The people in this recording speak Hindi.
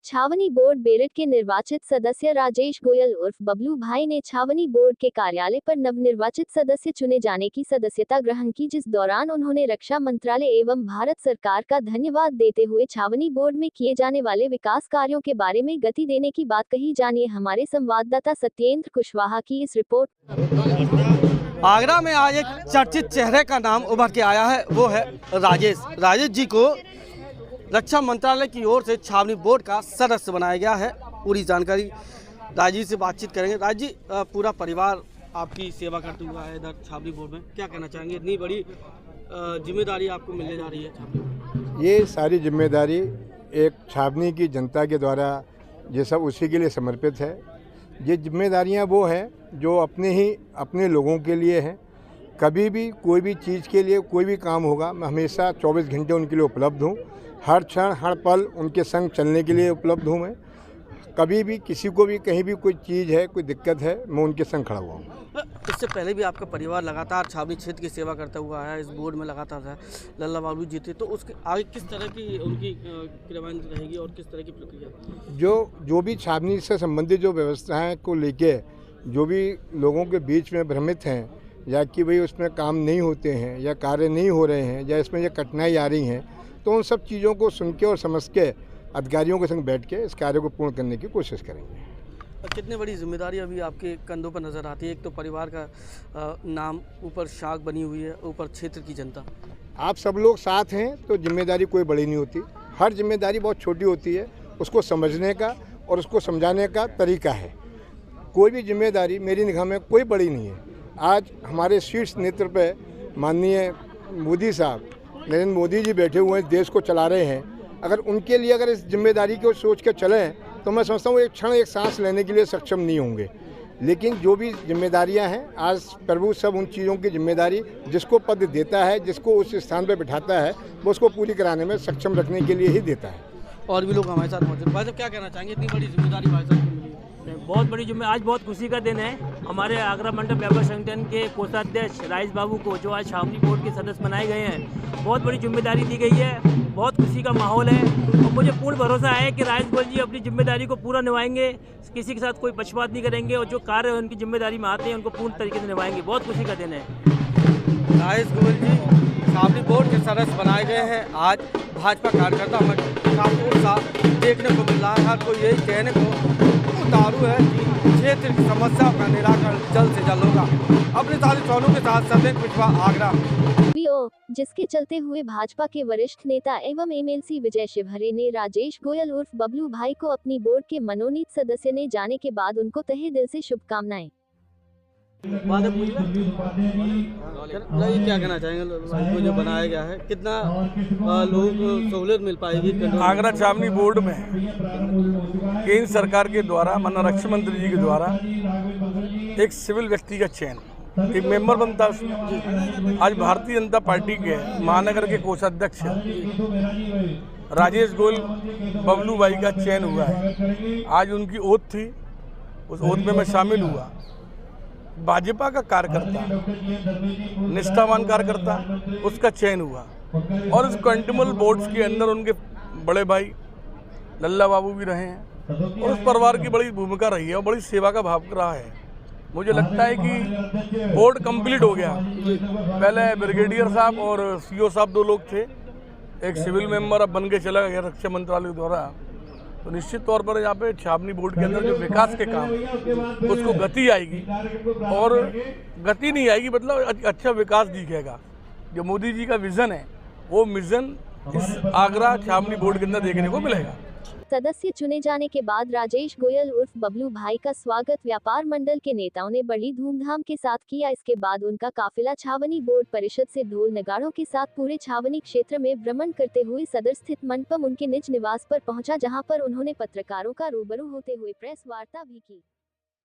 छावनी बोर्ड बेरठ के निर्वाचित सदस्य राजेश गोयल उर्फ बबलू भाई ने छावनी बोर्ड के कार्यालय पर नवनिर्वाचित सदस्य चुने जाने की सदस्यता ग्रहण की, जिस दौरान उन्होंने रक्षा मंत्रालय एवं भारत सरकार का धन्यवाद देते हुए छावनी बोर्ड में किए जाने वाले विकास कार्यों के बारे में गति देने की बात कही। जानिए हमारे संवाददाता सत्येंद्र कुशवाहा की इस रिपोर्ट। आगरा में आज एक चर्चित चेहरे का नाम उभर के आया है, वो है राजेश जी को रक्षा मंत्रालय की ओर से छावनी बोर्ड का सदस्य बनाया गया है। पूरी जानकारी राजीव से बातचीत करेंगे। राजीव, पूरा परिवार आपकी सेवा करते हुआ है इधर छावनी बोर्ड में, क्या कहना चाहेंगे? इतनी बड़ी जिम्मेदारी आपको मिलने जा रही है। ये सारी जिम्मेदारी एक छावनी की जनता के द्वारा ये सब उसी के लिए समर्पित है। ये जिम्मेदारियां वो हैं जो अपने लोगों के लिए हैं। कभी भी कोई भी चीज़ के लिए कोई भी काम होगा, मैं हमेशा 24 घंटे उनके लिए उपलब्ध हूँ। हर क्षण हर पल उनके संग चलने के लिए उपलब्ध हूँ। मैं कभी भी किसी को भी कहीं भी कोई चीज़ है, कोई दिक्कत है, मैं उनके संग खड़ा हुआ हूँ। इससे पहले भी आपका परिवार लगातार छावनी क्षेत्र की सेवा करता हुआ है, इस बोर्ड में लगातार है। लल्ला बाबू जी थे, तो उसके आगे किस तरह की उनकी क्रियान्वयन रहेगी और किस तरह की प्रक्रिया? जो भी छावनी से संबंधित जो व्यवस्थाएं को लेके जो भी लोगों के बीच में भ्रमित हैं या कि भाई उसमें काम नहीं होते हैं या कार्य नहीं हो रहे हैं या इसमें ये कठिनाई आ रही हैं, तो उन सब चीज़ों को सुन के और समझ के अधिकारियों के संग बैठ के इस कार्य को पूर्ण करने की कोशिश करेंगे। कितनी बड़ी जिम्मेदारी अभी आपके कंधों पर नज़र आती है? एक तो परिवार का नाम, ऊपर शाख बनी हुई है, ऊपर क्षेत्र की जनता। आप सब लोग साथ हैं तो जिम्मेदारी कोई बड़ी नहीं होती। हर जिम्मेदारी बहुत छोटी होती है, उसको समझने का और उसको समझाने का तरीका है। कोई भी जिम्मेदारी मेरी निगाह में कोई बड़ी नहीं है। आज हमारे शीर्ष नेतृत्व पे माननीय मोदी साहब, नरेंद्र मोदी जी बैठे हुए हैं, देश को चला रहे हैं। अगर उनके लिए अगर इस जिम्मेदारी को सोच कर चलें तो मैं समझता हूँ एक क्षण एक सांस लेने के लिए सक्षम नहीं होंगे। लेकिन जो भी जिम्मेदारियां हैं, आज प्रभु सब उन चीज़ों की जिम्मेदारी जिसको पद देता है, जिसको उस स्थान पर बिठाता है, वो उसको पूरी कराने में सक्षम रखने के लिए ही देता है। और भी लोग हमारे साथ मौजूद। भाई साहब, क्या कहना चाहेंगे? इतनी बड़ी जिम्मेदारी भाई साहब को मिली है। बहुत बड़ी जिम्मेदारी, आज बहुत खुशी का दिन है। हमारे आगरा मंडल व्यापार संगठन के कोषाध्यक्ष राजेश बाबू को, जो आज छावनी बोर्ड के सदस्य बनाए गए हैं, बहुत बड़ी जिम्मेदारी दी गई है। बहुत खुशी का माहौल है और मुझे पूर्ण भरोसा है कि राजेश गोयल जी अपनी जिम्मेदारी को पूरा निभाएंगे, किसी के साथ कोई पक्षपात नहीं करेंगे और जो कार्य उनकी जिम्मेदारी में आते हैं उनको पूर्ण तरीके से निभाएंगे। बहुत खुशी का दिन है। राजेश गोयल जी छावनी बोर्ड के सदस्य बनाए गए हैं। आज भाजपा कार्यकर्ता हमें काफी उत्साह देखने को मिल रहा है। हर कोई यही कहने को उतारू है कि क्षेत्र की समस्या का निराकरण जल्द से जल्द होगा। अपने साथी सोनू के साथ सत्येंद्र कुशवाहा, आगरा। जिसके चलते हुए भाजपा के वरिष्ठ नेता एवं एमएलसी विजय शिवहरे ने राजेश गोयल उर्फ बबलू भाई को अपनी बोर्ड के मनोनीत सदस्य ने जाने के बाद उनको तहे दिल से शुभकामनाएं। क्या कहना चाहेंगे? जो बनाया गया है, कितना लोगों को सहूलियत मिल पाएगी? आगरा छावनी बोर्ड में केंद्र सरकार के द्वारा, माननीय रक्षा मंत्री जी के द्वारा एक सिविल व्यक्ति का चयन, एक मेंबर बनता है उसमें। आज भारतीय जनता पार्टी के महानगर के कोषाध्यक्ष राजेश गोयल बबलू भाई का चयन हुआ है। आज उनकी ओथ थी, उस ओथ में मैं शामिल हुआ। भाजपा का कार्यकर्ता, निष्ठावान कार्यकर्ता, उसका चयन हुआ और इस कंट्रोल बोर्ड्स के अंदर उनके बड़े भाई लल्ला बाबू भी रहे हैं और उस परिवार की बड़ी भूमिका रही है और बड़ी सेवा का भाव रहा है। मुझे लगता है कि बोर्ड कंप्लीट हो गया। पहले ब्रिगेडियर साहब और सीओ साहब 2 लोग थे, एक सिविल मेंबर अब बन के चला गया रक्षा मंत्रालय द्वारा। तो निश्चित तौर पर यहाँ पे छावनी बोर्ड के अंदर जो विकास के काम उसको गति आएगी और गति नहीं आएगी, मतलब अच्छा विकास दिखेगा। जो मोदी जी का विजन है वो विजन इस आगरा छावनी बोर्ड के अंदर देखने को मिलेगा। सदस्य चुने जाने के बाद राजेश गोयल उर्फ बबलू भाई का स्वागत व्यापार मंडल के नेताओं ने बड़ी धूमधाम के साथ किया। इसके बाद उनका काफिला छावनी बोर्ड परिषद से ढोल नगाड़ों के साथ पूरे छावनी क्षेत्र में भ्रमण करते हुए सदर स्थित मंडपम उनके निज निवास पर पहुंचा, जहां पर उन्होंने पत्रकारों का रूबरू होते हुए प्रेस वार्ता भी की।